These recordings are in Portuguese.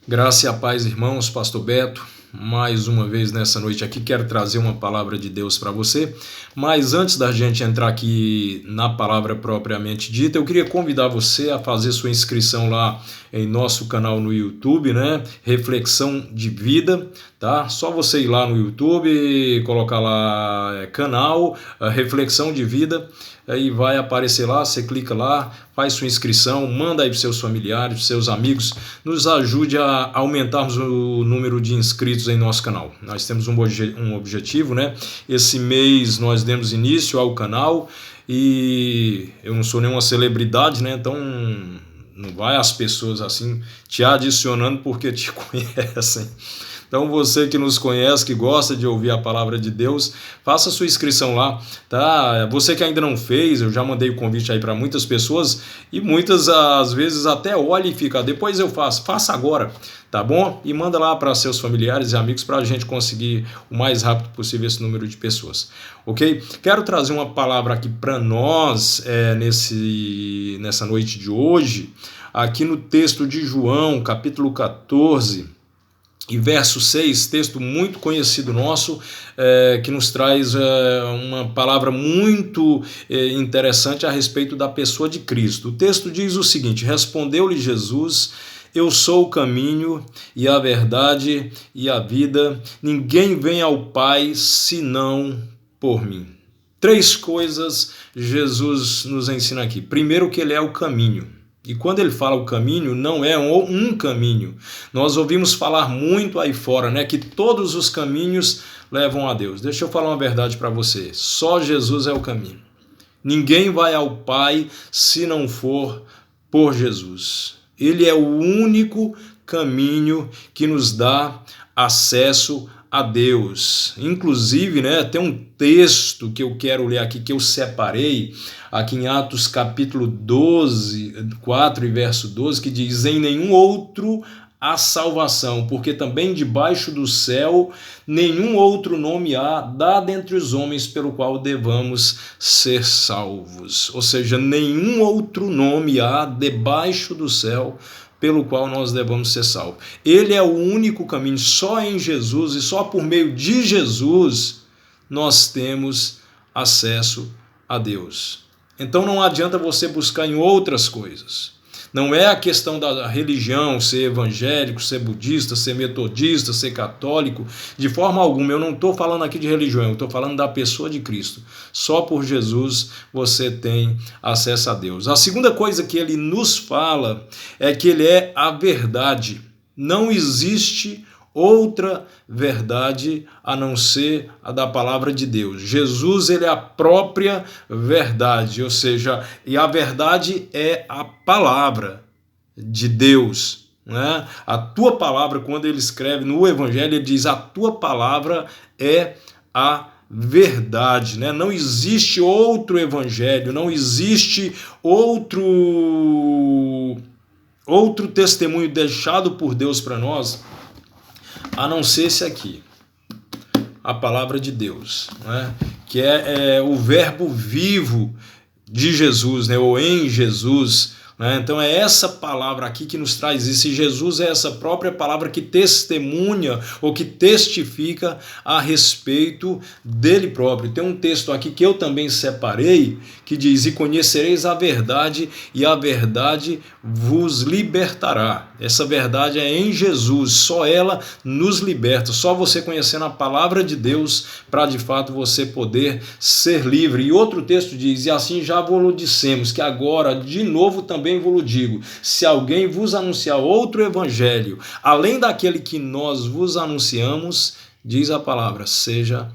Graça e a paz, irmãos, Pastor Beto, mais uma vez nessa noite aqui, quero trazer uma palavra de Deus para você, mas antes da gente entrar aqui na palavra propriamente dita, eu queria convidar você a fazer sua inscrição lá em nosso canal no YouTube, né? Reflexão de Vida, tá? Só você ir lá no YouTube, colocar lá canal, Reflexão de Vida, aí vai aparecer lá, você clica lá, faz sua inscrição, manda aí para seus familiares, para seus amigos, nos ajude a aumentarmos o número de inscritos em nosso canal. Nós temos um objetivo, né? Esse mês nós demos início ao canal e eu não sou nenhuma celebridade, né? Então não vai as pessoas assim te adicionando porque te conhecem. Então você que nos conhece, que gosta de ouvir a palavra de Deus, faça sua inscrição lá, tá? Você que ainda não fez, eu já mandei o convite aí para muitas pessoas e muitas às vezes até olha e fica, depois eu faço, faça agora, tá bom? E manda lá para seus familiares e amigos para a gente conseguir o mais rápido possível esse número de pessoas, ok? Quero trazer uma palavra aqui para nós nessa noite de hoje, aqui no texto de João, capítulo 14, e verso 6, texto muito conhecido nosso, que nos traz uma palavra muito interessante a respeito da pessoa de Cristo. O texto diz o seguinte: respondeu-lhe Jesus: eu sou o caminho e a verdade e a vida, ninguém vem ao Pai senão por mim. Três coisas Jesus nos ensina aqui. Primeiro, que ele é o caminho. E quando ele fala o caminho, não é um caminho. Nós ouvimos falar muito aí fora, né, que todos os caminhos levam a Deus. Deixa eu falar uma verdade para você. Só Jesus é o caminho. Ninguém vai ao Pai se não for por Jesus. Ele é o único caminho que nos dá acesso a Deus. Inclusive, né, tem um texto que eu quero ler aqui, que eu separei, aqui em Atos capítulo 12, 4 e verso 12, que diz: em nenhum outro há salvação, porque também debaixo do céu nenhum outro nome há dado entre os homens pelo qual devamos ser salvos. Ou seja, nenhum outro nome há debaixo do céu pelo qual nós devamos ser salvos. Ele é o único caminho, só em Jesus e só por meio de Jesus nós temos acesso a Deus. Então não adianta você buscar em outras coisas. Não é a questão da religião, ser evangélico, ser budista, ser metodista, ser católico, de forma alguma. Eu não estou falando aqui de religião, eu estou falando da pessoa de Cristo. Só por Jesus você tem acesso a Deus. A segunda coisa que ele nos fala é que ele é a verdade. Não existe outra verdade a não ser a da palavra de Deus. Jesus, ele é a própria verdade, ou seja, e a verdade é a palavra de Deus, né? A tua palavra, quando ele escreve no Evangelho, ele diz: a tua palavra é a verdade, né? Não existe outro evangelho, não existe outro testemunho deixado por Deus para nós a não ser esse aqui, a palavra de Deus, né? Que é o verbo vivo de Jesus, né? Ou em Jesus, né? Então é essa palavra aqui que nos traz isso, e Jesus é essa própria palavra que testemunha ou que testifica a respeito dele próprio. Tem um texto aqui que eu também separei, que diz: e conhecereis a verdade, e a verdade vos libertará. Essa verdade é em Jesus, só ela nos liberta, só você conhecendo a palavra de Deus para de fato você poder ser livre. E outro texto diz: e assim já vos dissemos, que agora de novo também vos digo, se alguém vos anunciar outro evangelho, além daquele que nós vos anunciamos, diz a palavra, seja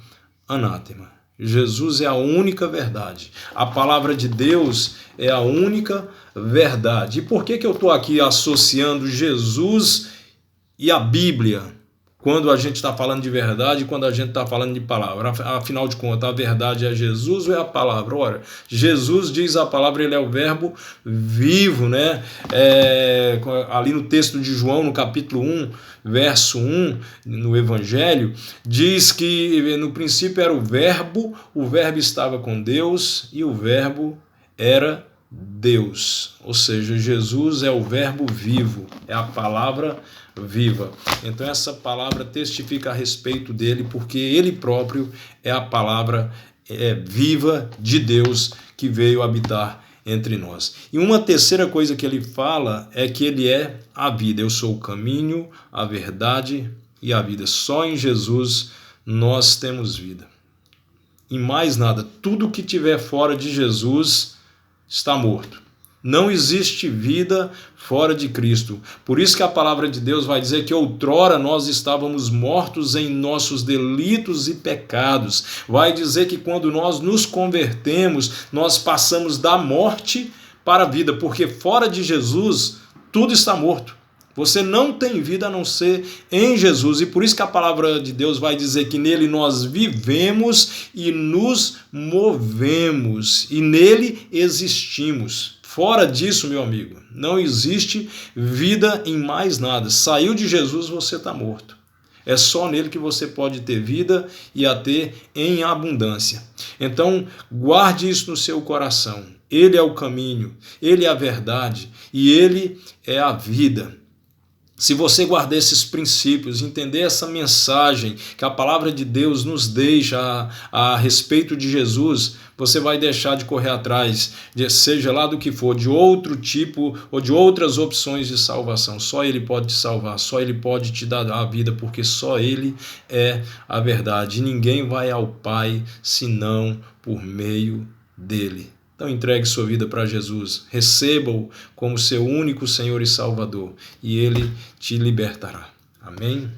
anátema. Jesus é a única verdade. A palavra de Deus é a única verdade. E por que eu estou aqui associando Jesus e a Bíblia quando a gente está falando de verdade e quando a gente está falando de palavra? Afinal de contas, a verdade é Jesus ou é a palavra? Ora, Jesus, diz a palavra, ele é o verbo vivo, né? Ali no texto de João, no capítulo 1, verso 1, no Evangelho, diz que no princípio era o verbo estava com Deus e o verbo era Deus. Ou seja, Jesus é o verbo vivo, é a palavra viva. Então essa palavra testifica a respeito dele, porque ele próprio é a palavra viva de Deus que veio habitar entre nós. E uma terceira coisa que ele fala é que ele é a vida. Eu sou o caminho, a verdade e a vida. Só em Jesus nós temos vida. Em mais nada, tudo que tiver fora de Jesus está morto. Não existe vida fora de Cristo. Por isso que a palavra de Deus vai dizer que outrora nós estávamos mortos em nossos delitos e pecados. Vai dizer que quando nós nos convertemos, nós passamos da morte para a vida, porque fora de Jesus tudo está morto. Você não tem vida a não ser em Jesus. E por isso que a palavra de Deus vai dizer que nele nós vivemos e nos movemos. E nele existimos. Fora disso, meu amigo, não existe vida em mais nada. Saiu de Jesus, você está morto. É só nele que você pode ter vida e a ter em abundância. Então, guarde isso no seu coração. Ele é o caminho, ele é a verdade e ele é a vida. Se você guardar esses princípios, entender essa mensagem que a palavra de Deus nos deixa a respeito de Jesus, você vai deixar de correr atrás, seja lá do que for, de outro tipo ou de outras opções de salvação. Só Ele pode te salvar, só Ele pode te dar a vida, porque só Ele é a verdade. E ninguém vai ao Pai senão por meio dEle. Então entregue sua vida para Jesus, receba-o como seu único Senhor e Salvador, e Ele te libertará. Amém?